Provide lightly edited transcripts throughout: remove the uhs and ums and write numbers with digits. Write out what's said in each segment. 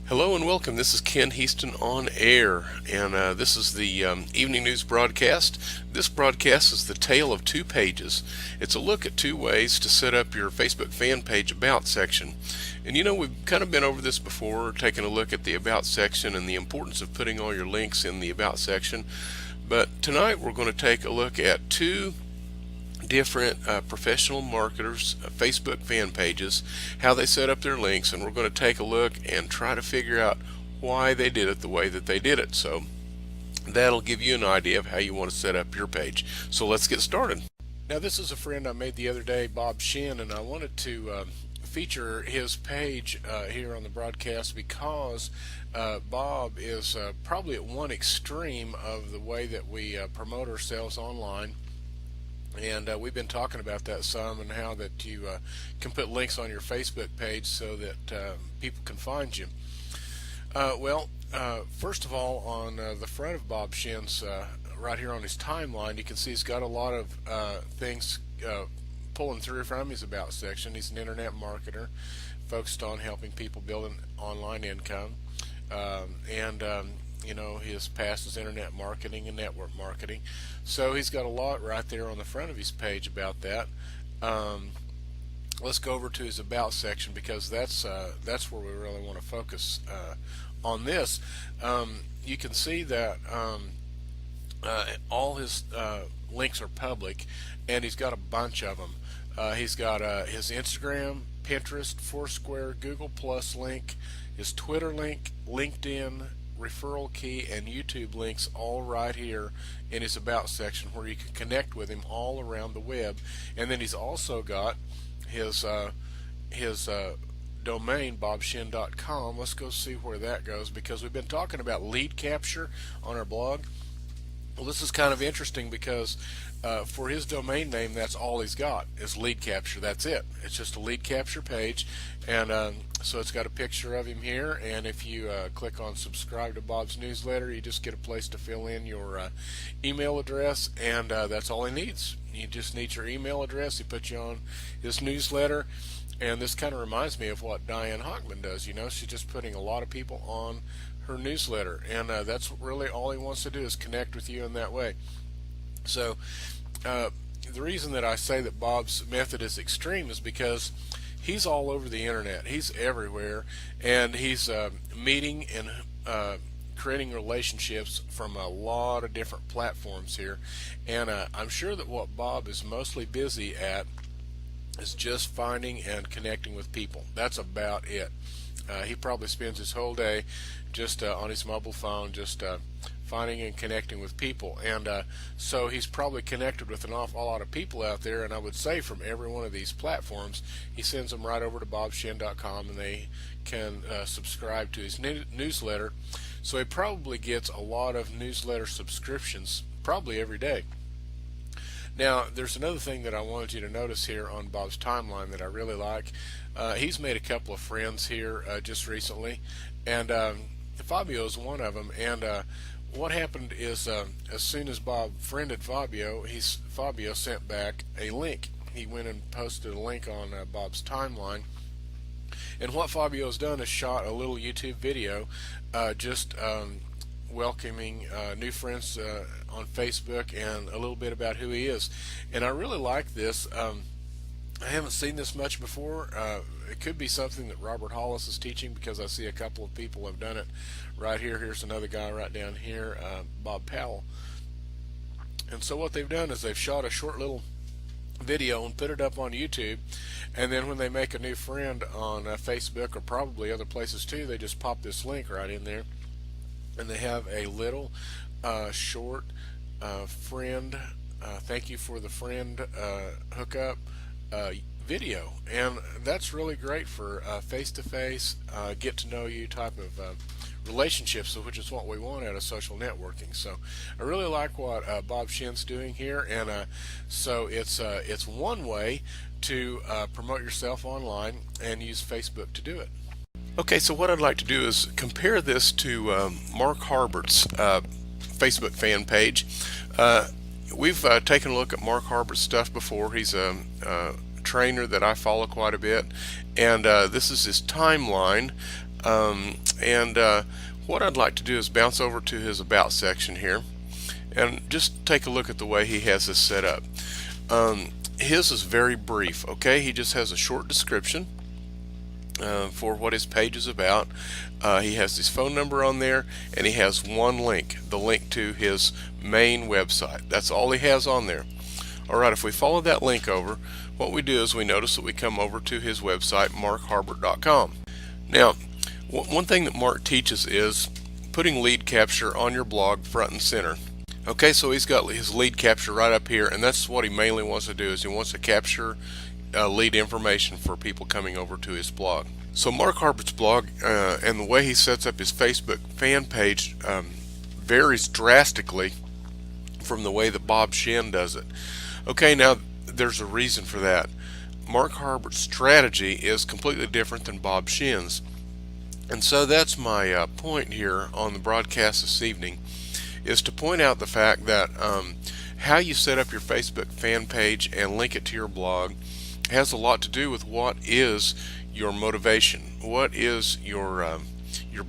Hello and welcome. This is Ken Heaston on air, and this is the evening news broadcast. This broadcast is the tale of two pages. It's a look at two ways to set up your Facebook fan page About section. And we've kind of been over this before, taking a look at the About section and the importance of putting all your links in the About section. But tonight we're going to take a look at two different professional marketers Facebook fan pages, how they set up their links, and we're going to take a look and try to figure out why they did it the way that they did it. So that'll give you an idea of how you want to set up your page. So let's get started. Now, this is a friend I made the other day, Bob Shin, and I wanted to feature his page here on the broadcast because Bob is probably at one extreme of the way that we promote ourselves online. And we've been talking about that some, and how that you can put links on your Facebook page so that people can find you. First of all, on the front of Bob Shin's, right here on his timeline, you can see he's got a lot of things pulling through from his About section. He's an internet marketer focused on helping people build an online income. His past is internet marketing and network marketing. So he's got a lot right there on the front of his page about that. Let's go over to his About section because that's where we really want to focus on this. You can see that all his links are public, and he's got a bunch of them. He's got his Instagram, Pinterest, Foursquare, Google Plus link, his Twitter link, LinkedIn, referral key, and YouTube links all right here in his About section, where you can connect with him all around the web. And then he's also got his domain, bobshin.com. Let's go see where that goes, because we've been talking about lead capture on our blog. Well, this is kind of interesting because for his domain name, that's all he's got is lead capture. That's it. It's just a lead capture page, and so it's got a picture of him here. And if you click on subscribe to Bob's newsletter, you just get a place to fill in your email address, and that's all he needs. He just needs your email address. He puts you on his newsletter, and this kind of reminds me of what Diane Hochman does. She's just putting a lot of people on her newsletter, and that's really all he wants to do, is connect with you in that way. So the reason that I say that Bob's method is extreme is because he's all over the internet. He's everywhere, and he's meeting and creating relationships from a lot of different platforms here. And I'm sure that what Bob is mostly busy at is just finding and connecting with people. That's about it. He probably spends his whole day just on his mobile phone, just finding and connecting with people. And so he's probably connected with an awful lot of people out there, and I would say from every one of these platforms, he sends them right over to bobshin.com, and they can subscribe to his newsletter. So he probably gets a lot of newsletter subscriptions probably every day. Now, there's another thing that I wanted you to notice here on Bob's timeline that I really like. He's made a couple of friends here just recently, and Fabio is one of them. And what happened is, as soon as Bob friended Fabio, Fabio sent back a link. He went and posted a link on Bob's timeline. And what Fabio's done is shot a little YouTube video just welcoming new friends on Facebook, and a little bit about who he is. And I really like this. I haven't seen this much before. It could be something that Robert Hollis is teaching, because I see a couple of people have done it right here. Here's another guy right down here, Bob Powell. And so what they've done is they've shot a short little video and put it up on YouTube, and then when they make a new friend on Facebook, or probably other places too, they just pop this link right in there, and they have a little short friend thank you for the friend hookup video, and that's really great for face-to-face get to know you type of relationships, which is what we want out of social networking. So I really like what Bob Shin's doing here, and so it's one way to promote yourself online and use Facebook to do it. Okay, so what I'd like to do is compare this to Mark Harbert's Facebook fan page. We've taken a look at Mark Harbert's stuff before. He's a trainer that I follow quite a bit, and this is his timeline. And what I'd like to do is bounce over to his About section here and just take a look at the way he has this set up. His is very brief, okay? He just has a short description for what his page is about. He has his phone number on there, and he has one link, the link to his main website. That's all he has on there. Alright, if we follow that link over, what we do is we notice that we come over to his website, markharbert.com. Now, one thing that Mark teaches is putting lead capture on your blog front and center. Okay, so he's got his lead capture right up here, and that's what he mainly wants to do, is he wants to capture lead information for people coming over to his blog. So Mark Harbert's blog and the way he sets up his Facebook fan page varies drastically from the way that Bob Shin does it. Okay, now there's a reason for that. Mark Harbert's strategy is completely different than Bob Shin's. And so that's my point here on the broadcast this evening, is to point out the fact that how you set up your Facebook fan page and link it to your blog has a lot to do with what is your motivation, what is your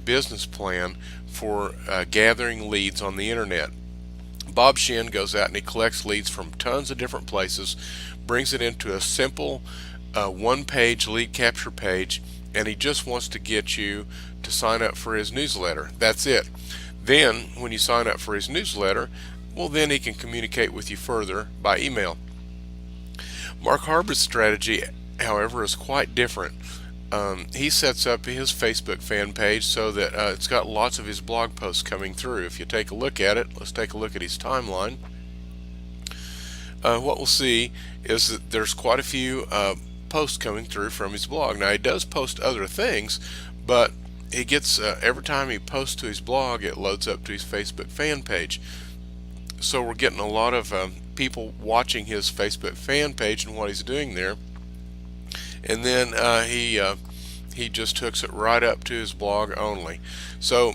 business plan for gathering leads on the internet. Bob Shin goes out and he collects leads from tons of different places, brings it into a simple one-page lead capture page, and he just wants to get you to sign up for his newsletter. That's it. Then when you sign up for his newsletter, well, then he can communicate with you further by email. Mark Harbert's strategy, however, is quite different. He sets up his Facebook fan page so that it's got lots of his blog posts coming through. If you take a look at it, let's take a look at his timeline. What we'll see is that there's quite a few posts coming through from his blog. Now, he does post other things, but he gets every time he posts to his blog, it loads up to his Facebook fan page. So we're getting a lot of people watching his Facebook fan page and what he's doing there, and then he just hooks it right up to his blog only. So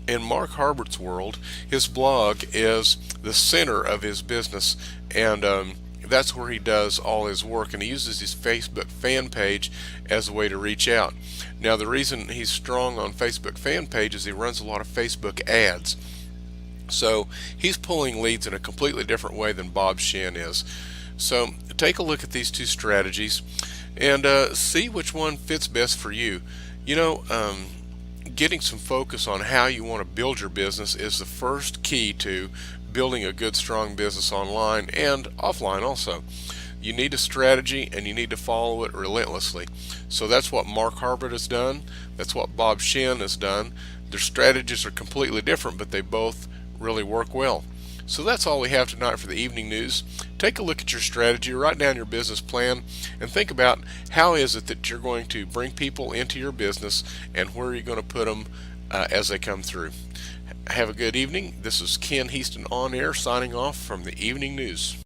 in Mark Harbert's world, his blog is the center of his business, and that's where he does all his work, and he uses his Facebook fan page as a way to reach out. Now, the reason he's strong on Facebook fan page is he runs a lot of Facebook ads. So he's pulling leads in a completely different way than Bob Shin is. So take a look at these two strategies and see which one fits best for you. You know, getting some focus on how you want to build your business is the first key to building a good, strong business online and offline also. You need a strategy and you need to follow it relentlessly. So that's what Mark Harbert has done. That's what Bob Shin has done. Their strategies are completely different, but they both really work well. So that's all we have tonight for the evening news. Take a look at your strategy, write down your business plan, and think about how is it that you're going to bring people into your business and where are you going to put them as they come through. Have a good evening. This is Ken Heaston on air signing off from the evening news.